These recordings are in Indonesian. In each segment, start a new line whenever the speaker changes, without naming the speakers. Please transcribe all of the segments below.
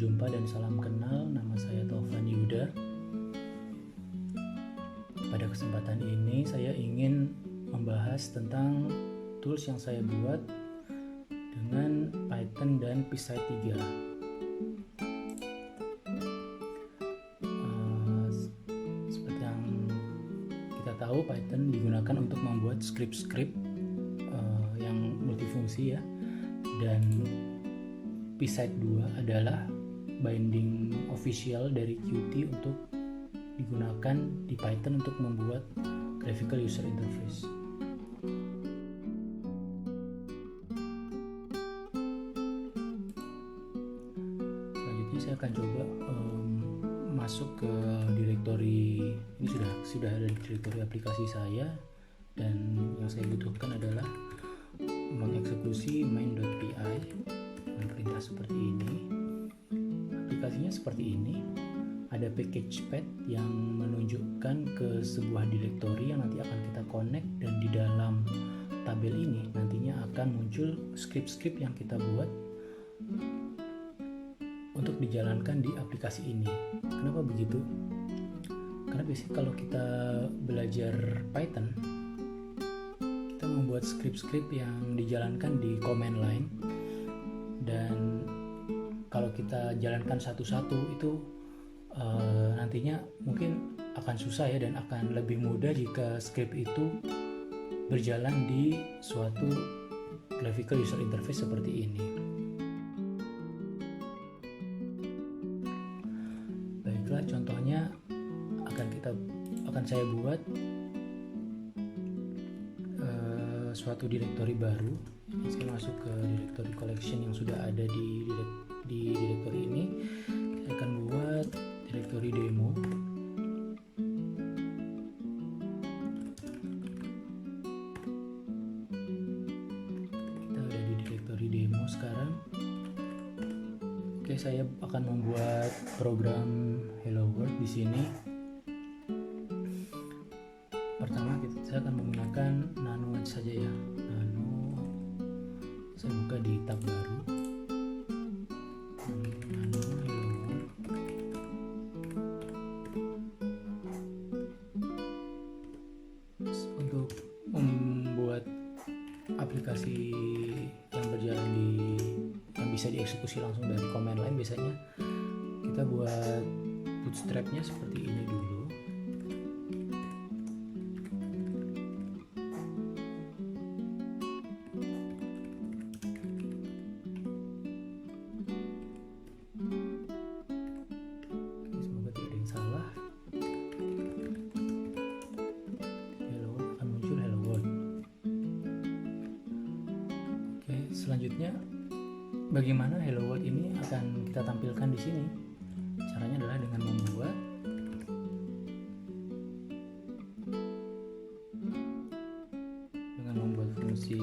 jumpa dan salam kenal. Nama saya Taufan Yuda. Pada kesempatan ini saya ingin membahas tentang tools yang saya buat dengan Python dan P-Site 3. Seperti yang kita tahu, Python digunakan untuk membuat script-script yang multifungsi ya. Dan P-Site 2 adalah binding official dari Qt untuk digunakan di Python untuk membuat graphical user interface. Selanjutnya saya akan coba masuk ke directory. Ini sudah ada di directory aplikasi saya, dan yang saya butuhkan adalah mengeksekusi main.py dengan perintah seperti ini. Aplikasinya seperti ini. Ada package path yang menunjukkan ke sebuah directory yang nanti akan kita connect, dan di dalam tabel ini nantinya akan muncul script-script yang kita buat untuk dijalankan di aplikasi ini. Kenapa begitu? Karena biasanya kalau kita belajar Python, kita membuat script-script yang dijalankan di command line, dan kalau kita jalankan satu-satu itu nantinya mungkin akan susah ya, dan akan lebih mudah jika script itu berjalan di suatu graphical user interface seperti ini. Baiklah, contohnya akan saya buat suatu directory baru. Saya masuk ke directory collection yang sudah ada di directory ini. Saya akan buat directory demo. Kita ada di directory demo sekarang. Oke, saya akan membuat program Hello World di sini. Pertama saya akan menggunakan Nano saja ya. Nano. Saya buka di tab baru. Untuk membuat aplikasi yang berjalan yang bisa dieksekusi langsung dari command line, biasanya kita buat bootstrapnya seperti ini dulu. Semoga tidak ada yang salah. Selanjutnya, bagaimana Hello World ini akan kita tampilkan di sini? Caranya adalah dengan membuat fungsi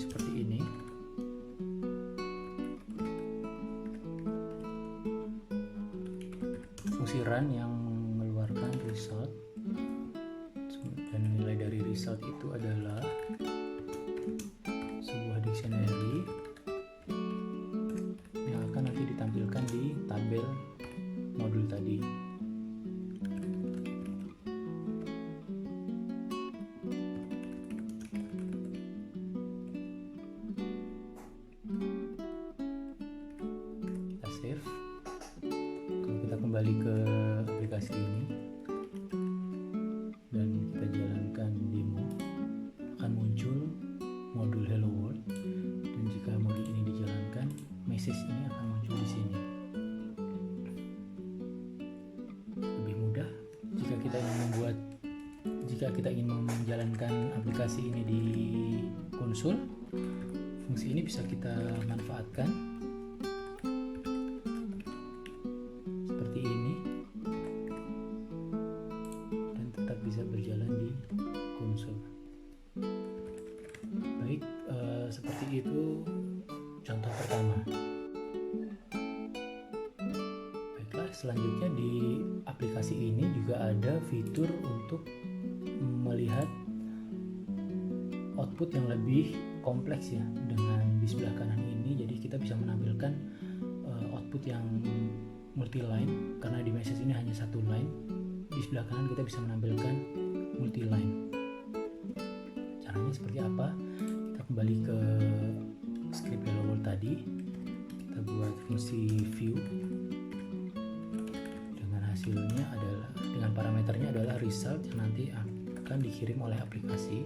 seperti ini. Fungsi run yang result, dan nilai dari result itu adalah sebuah dictionary yang akan nanti ditampilkan di tabel modul tadi. Kita save. Kalau kita kembali ke aplikasi ini dan kita jalankan demo, akan muncul modul Hello World, dan jika modul ini dijalankan, message ini akan muncul di sini. Lebih mudah jika kita ingin menjalankan aplikasi ini di konsol. Fungsi ini bisa kita manfaatkan seperti ini, dan tetap bisa berjalan di konsol. Baik, seperti itu contoh pertama. Baiklah, selanjutnya di aplikasi ini juga ada fitur untuk melihat output yang lebih kompleks ya dengan di sebelah kanan ini. Jadi kita bisa menampilkan output yang multi line, karena di message ini hanya satu line. Di sebelah kanan kita bisa menampilkan multi line. Caranya seperti apa? Kita kembali ke script Hello World tadi, kita buat fungsi view dengan hasilnya adalah, dengan parameternya adalah result yang nanti akan dikirim oleh aplikasi.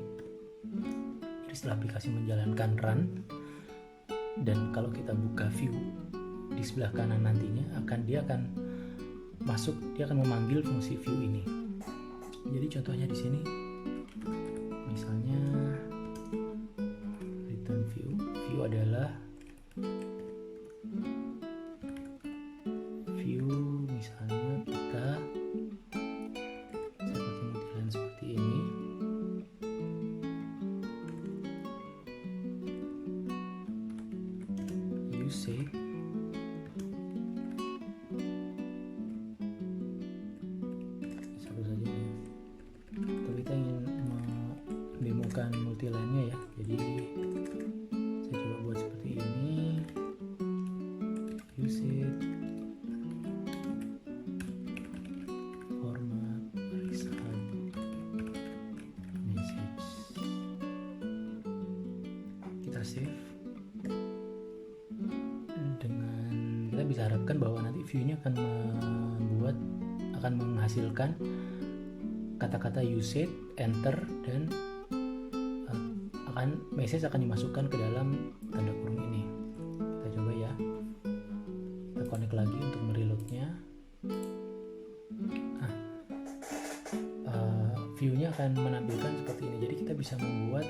Jadi setelah aplikasi menjalankan run, dan kalau kita buka view di sebelah kanan nantinya dia akan masuk, dia akan memanggil fungsi view ini. Jadi contohnya di sini misalnya return view adalah view, misalnya kita saya pakai multiline seperti ini. Usage satu saja ya, tapi kita ingin mendemokan multiline-nya ya, jadi saya coba buat seperti ini. Usage format result message, kita save. Dengan kita bisa harapkan bahwa nanti view-nya akan menghasilkan kata-kata usage, enter, dan message akan dimasukkan ke dalam tanda kurung ini. Kita coba ya, kita connect lagi untuk mereloadnya. View-nya akan menampilkan seperti ini. Jadi kita bisa membuat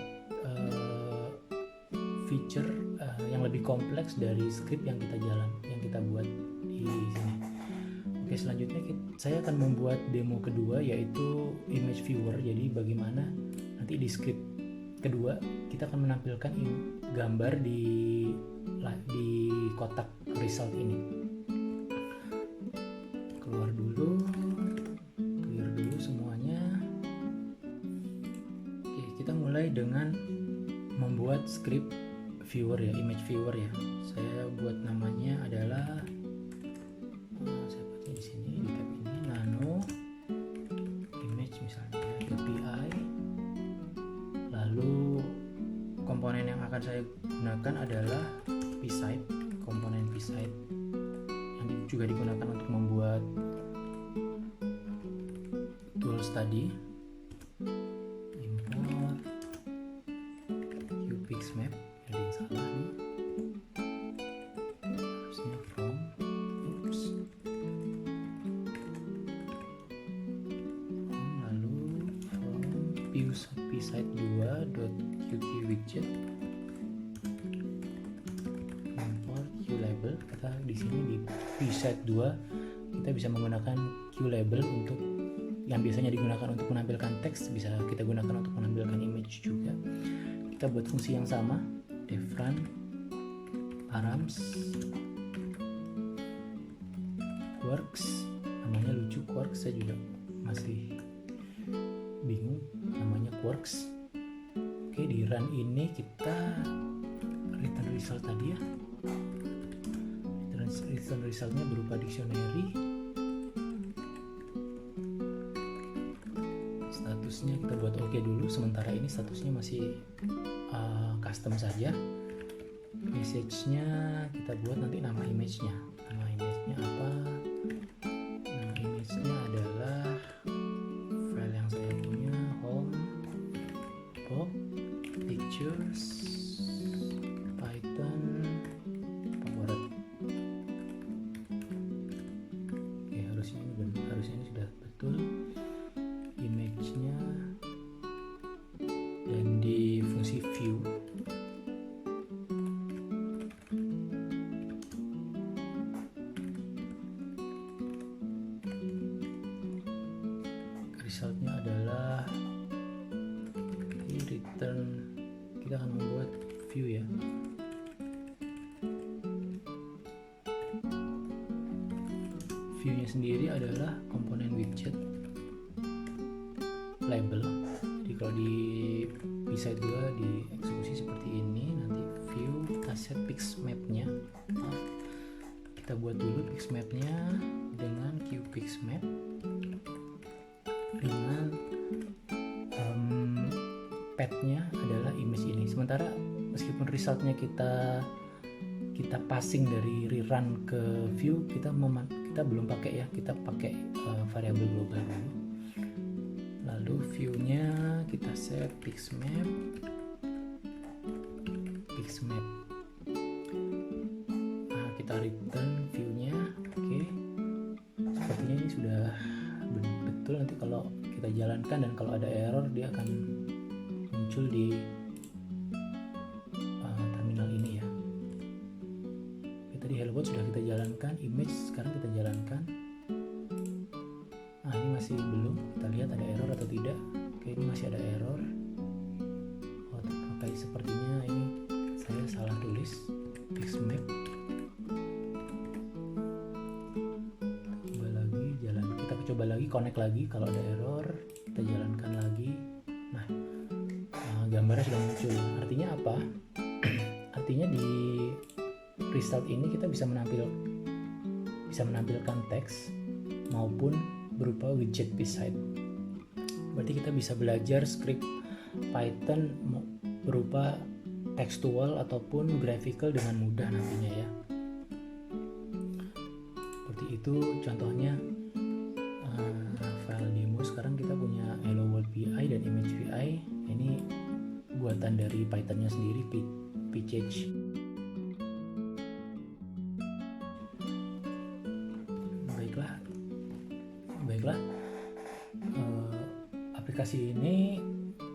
feature yang lebih kompleks dari script yang kita buat di sini. Oke, selanjutnya saya akan membuat demo kedua, yaitu image viewer. Jadi bagaimana nanti di script kedua kita akan menampilkan gambar di kotak result ini. Clear dulu semuanya. Oke, kita mulai dengan membuat script viewer ya, image viewer ya. Saya buat namanya adalah saya buatnya di sini, di tab ini, nano image misalnya API. Lalu komponen yang akan saya gunakan adalah psite, komponen psite yang juga digunakan untuk membuat tools tadi. Import qpixmap, ada yang salah nih, harusnya from lalu from psite2.qt-widget, import qlabel. Kata di sini di psite2 kita bisa menggunakan qlabel untuk yang biasanya digunakan untuk menampilkan teks, bisa kita gunakan untuk menampilkan image juga. Kita buat fungsi yang sama, defrun params quarks, namanya lucu quarks, saya juga masih bingung namanya quarks. Oke, di run ini kita return result tadi ya, return resultnya berupa dictionary. Statusnya kita buat oke dulu, sementara ini statusnya masih custom saja. Message-nya kita buat nanti nama image-nya. Nama image-nya apa? Nama image-nya adalah file yang saya punya, home pop pictures python favorit. Oke, harusnya ini sudah betul image-nya. Dan di fungsi view resultnya adalah return, kita akan membuat view ya. View-nya sendiri adalah komponen widget label. Di Jadi kalau di site gua dieksekusi seperti ini. Nanti view, kita set pixmap-nya. Kita buat dulu pixmap-nya dengan qpixmap dengan path-nya adalah image ini. Sementara meskipun resultnya kita passing dari rerun ke view, kita belum pakai ya, kita pakai variabel global dulu. Lalu view-nya kita set pixmap. Nah, kita return view-nya. Oke. Sepertinya ini sudah betul. Nanti kalau kita jalankan dan kalau ada error, dia akan muncul di terminal ini ya. Tadi hello world sudah kita jalankan, image sekarang kita jalankan. Nah, ini masih belum, kita lihat ada error atau tidak. Oke, ini masih ada error. Kayak sepertinya ini saya salah tulis pixmap. Kita coba lagi connect lagi. Kalau ada error kita jalankan lagi. Nah, gambarnya sudah muncul. Artinya apa? Artinya di result ini kita bisa menampilkan teks maupun berupa widget beside. Berarti kita bisa belajar script Python berupa tekstual ataupun graphical dengan mudah nantinya ya. Seperti itu contohnya. File demo sekarang kita punya Hello World PI dan Image PI. Ini buatan dari Pythonnya sendiri, Pchage. Baiklah. Aplikasi ini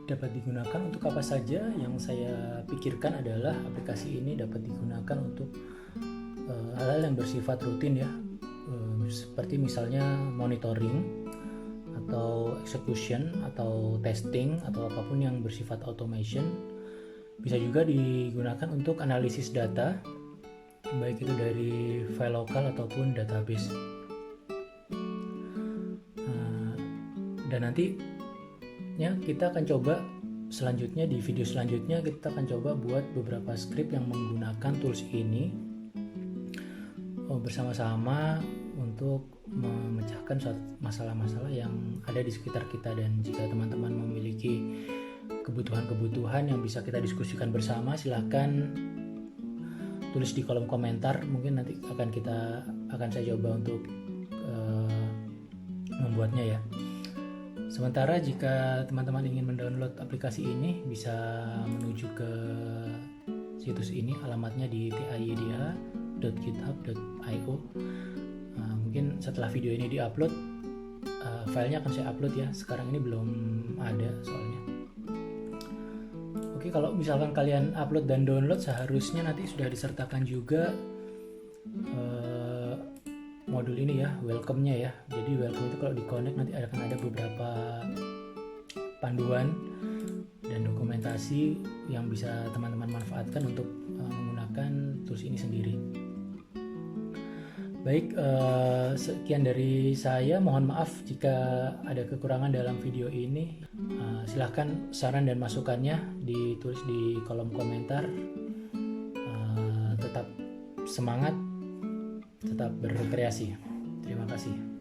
dapat digunakan untuk apa saja. Yang saya pikirkan adalah aplikasi ini dapat digunakan untuk hal-hal yang bersifat rutin ya, seperti misalnya monitoring atau execution atau testing atau apapun yang bersifat automation. Bisa juga digunakan untuk analisis data, baik itu dari file lokal ataupun database. Dan nantinya kita akan coba selanjutnya, di video selanjutnya kita akan coba buat beberapa script yang menggunakan tools ini bersama-sama untuk memecahkan masalah-masalah yang ada di sekitar kita. Dan jika teman-teman memiliki kebutuhan-kebutuhan yang bisa kita diskusikan bersama, silahkan tulis di kolom komentar. Mungkin nanti akan saya coba untuk membuatnya ya. Sementara jika teman-teman ingin mendownload aplikasi ini, bisa menuju ke situs ini, alamatnya di tiidh.github.io. Mungkin setelah video ini diupload, filenya akan saya upload ya. Sekarang ini belum ada soalnya. Oke, kalau misalkan kalian upload dan download, seharusnya nanti sudah disertakan juga modul ini ya, welcome-nya ya. Jadi welcome itu kalau di-connect nanti akan ada beberapa panduan dan dokumentasi yang bisa teman-teman manfaatkan untuk menggunakan tools ini sendiri. Baik, sekian dari saya. Mohon maaf jika ada kekurangan dalam video ini. Silahkan saran dan masukannya ditulis di kolom komentar. Tetap semangat, tetap berkreasi. Terima kasih.